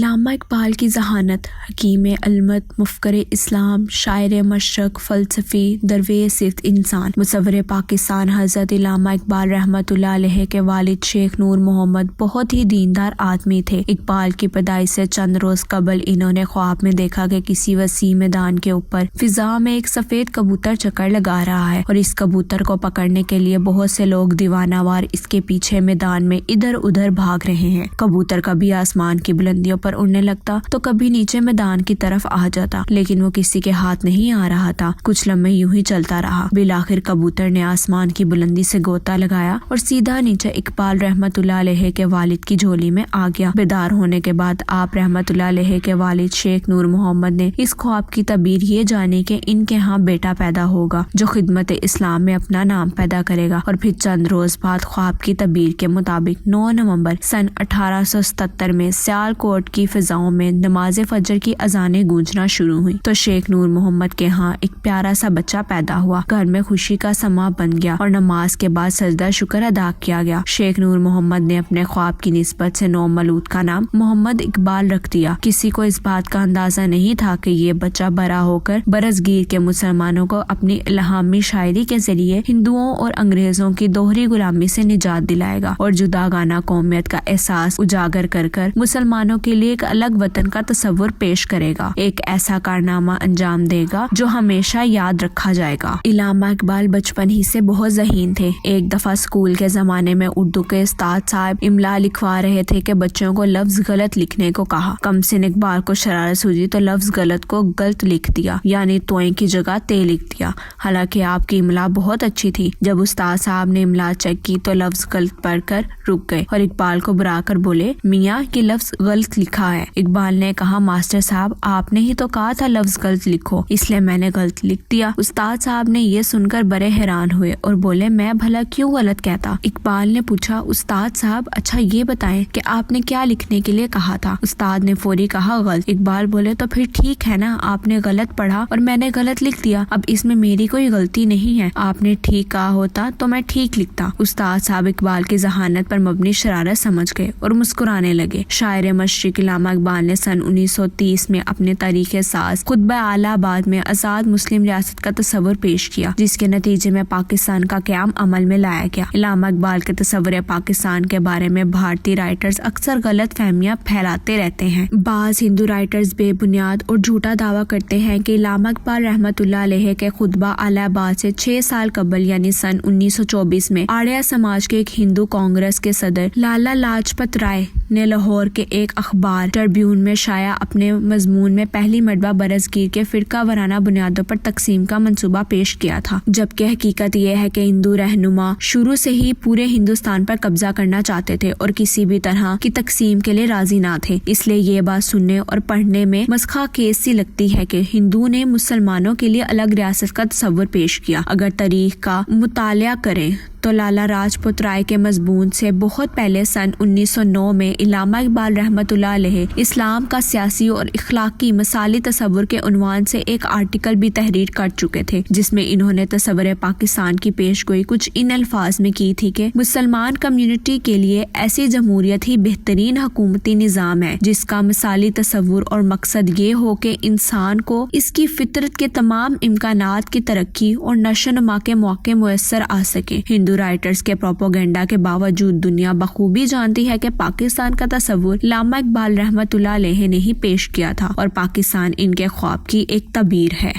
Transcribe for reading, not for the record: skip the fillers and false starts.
علامہ اقبال کی ذہانت، حکیم علمت، مفکر اسلام، شاعر مشرق، فلسفی، درویش صفت انسان، مصور پاکستان حضرت علامہ اقبال رحمۃ اللہ علیہ کے والد شیخ نور محمد بہت ہی دیندار آدمی تھے۔ اقبال کی پیدائش سے چند روز قبل انہوں نے خواب میں دیکھا کہ کسی وسیع میدان کے اوپر فضا میں ایک سفید کبوتر چکر لگا رہا ہے اور اس کبوتر کو پکڑنے کے لیے بہت سے لوگ دیوانہ وار اس کے پیچھے میدان میں ادھر ادھر بھاگ رہے ہیں۔ کبوتر کبھی آسمان کی بلندیوں پر اڑنے لگتا تو کبھی نیچے میدان کی طرف آ جاتا، لیکن وہ کسی کے ہاتھ نہیں آ رہا تھا۔ کچھ لمحے یوں ہی چلتا رہا، بالآخر کبوتر نے آسمان کی بلندی سے غوطہ لگایا اور سیدھا نیچے اقبال رحمت اللہ علیہ کے والد کی جھولی میں آ گیا۔ بیدار ہونے کے بعد آپ رحمت اللہ علیہ کے والد شیخ نور محمد نے اس خواب کی تعبیر یہ جانی کہ ان کے ہاں بیٹا پیدا ہوگا جو خدمت اسلام میں اپنا نام پیدا کرے گا، اور پھر چند روز بعد خواب کی تعبیر کے مطابق 9 نومبر سن 1877 میں سیال کوٹ کی فضاؤں میں نماز فجر کی اذانیں گونجنا شروع ہوئی تو شیخ نور محمد کے ہاں ایک پیارا سا بچہ پیدا ہوا۔ گھر میں خوشی کا سما بن گیا اور نماز کے بعد سجدہ شکر ادا کیا گیا۔ شیخ نور محمد نے اپنے خواب کی نسبت سے نو مولود کا نام محمد اقبال رکھ دیا۔ کسی کو اس بات کا اندازہ نہیں تھا کہ یہ بچہ بڑا ہو کر برصغیر کے مسلمانوں کو اپنی الہامی شاعری کے ذریعے ہندوؤں اور انگریزوں کی دوہری غلامی سے نجات دلائے گا اور جداگانہ قومیت کا احساس اجاگر کر مسلمانوں کے لیے ایک الگ وطن کا تصور پیش کرے گا، ایک ایسا کارنامہ انجام دے گا جو ہمیشہ یاد رکھا جائے گا۔ علامہ اقبال بچپن ہی سے بہت ذہین تھے۔ ایک دفعہ اسکول کے زمانے میں اردو کے استاد صاحب املا لکھوا رہے تھے کہ بچوں کو لفظ غلط لکھنے کو کہا۔ کمسن اقبال کو شرارت سوجی تو لفظ غلط کو غلط لکھ دیا، یعنی توئیں کی جگہ تے لکھ دیا، حالانکہ آپ کی املا بہت اچھی تھی۔ جب استاد صاحب نے املا چیک کی تو لفظ غلط پڑھ کر رک گئے اور اقبال کو برا کر بولے، میاں یہ لفظ غلط لکھا ہے۔ اقبال نے کہا، ماسٹر صاحب آپ نے ہی تو کہا تھا لفظ غلط لکھو، اس لیے میں نے غلط لکھ دیا۔ استاد صاحب نے یہ سن کر بڑے حیران ہوئے اور بولے، میں بھلا کیوں غلط کہتا؟ اقبال نے پوچھا، استاد صاحب اچھا یہ بتائیں کہ آپ نے کیا لکھنے کے لیے کہا تھا؟ استاد نے فوری کہا غلط۔ اقبال بولے، تو پھر ٹھیک ہے نا، آپ نے غلط پڑھا اور میں نے غلط لکھ دیا، اب اس میں میری کوئی غلطی نہیں ہے، آپ نے ٹھیک کہا ہوتا تو میں ٹھیک لکھتا۔ استاد صاحب اقبال کی ذہانت پر مبنی شرارت سمجھ گئے اور مسکرانے لگے۔ شاعر مشرق علامہ اقبال نے سن 1930 میں اپنے تاریخ ساز خطبہ اعلی آباد میں آزاد مسلم ریاست کا تصور پیش کیا، جس کے نتیجے میں پاکستان کا قیام عمل میں لایا گیا۔ علامہ اقبال کے تصور پاکستان کے بارے میں بھارتی رائٹرز اکثر غلط فہمیاں پھیلاتے رہتے ہیں۔ بعض ہندو رائٹرز بے بنیاد اور جھوٹا دعویٰ کرتے ہیں کہ علامہ اقبال رحمت اللہ علیہ کے خطبہ اعلی آباد سے 6 سال قبل یعنی سن 1924 میں آریہ سماج کے ایک ہندو کانگریس کے صدر لالا لاجپت رائے نے لاہور کے ایک اخبار ٹربیون میں شائع اپنے مضمون میں پہلی مرتبہ برصغیر کے فرقہ وارانہ بنیادوں پر تقسیم کا منصوبہ پیش کیا تھا، جبکہ حقیقت یہ ہے کہ ہندو رہنما شروع سے ہی پورے ہندوستان پر قبضہ کرنا چاہتے تھے اور کسی بھی طرح کی تقسیم کے لیے راضی نہ تھے۔ اس لیے یہ بات سننے اور پڑھنے میں مسخہ خیز سی لگتی ہے کہ ہندو نے مسلمانوں کے لیے الگ ریاست کا تصور پیش کیا۔ اگر تاریخ کا مطالعہ کریں تو لالا لاجپت رائے کے مضمون سے بہت پہلے سن 1909 میں علامہ اقبال رحمت اللہ علیہ اسلام کا سیاسی اور اخلاقی مثالی تصور کے عنوان سے ایک آرٹیکل بھی تحریر کر چکے تھے، جس میں انہوں نے تصور پاکستان کی پیش گوئی کچھ ان الفاظ میں کی تھی کہ مسلمان کمیونٹی کے لیے ایسی جمہوریت ہی بہترین حکومتی نظام ہے جس کا مثالی تصور اور مقصد یہ ہو کہ انسان کو اس کی فطرت کے تمام امکانات کی ترقی اور نشو و نما کے موقع میسر آ سکے۔ ہندو رائٹرز کے پروپیگنڈا کے باوجود دنیا بخوبی جانتی ہے کہ پاکستان کا تصور علامہ اقبال رحمت اللہ علیہ نے ہی پیش کیا تھا اور پاکستان ان کے خواب کی ایک تعبیر ہے۔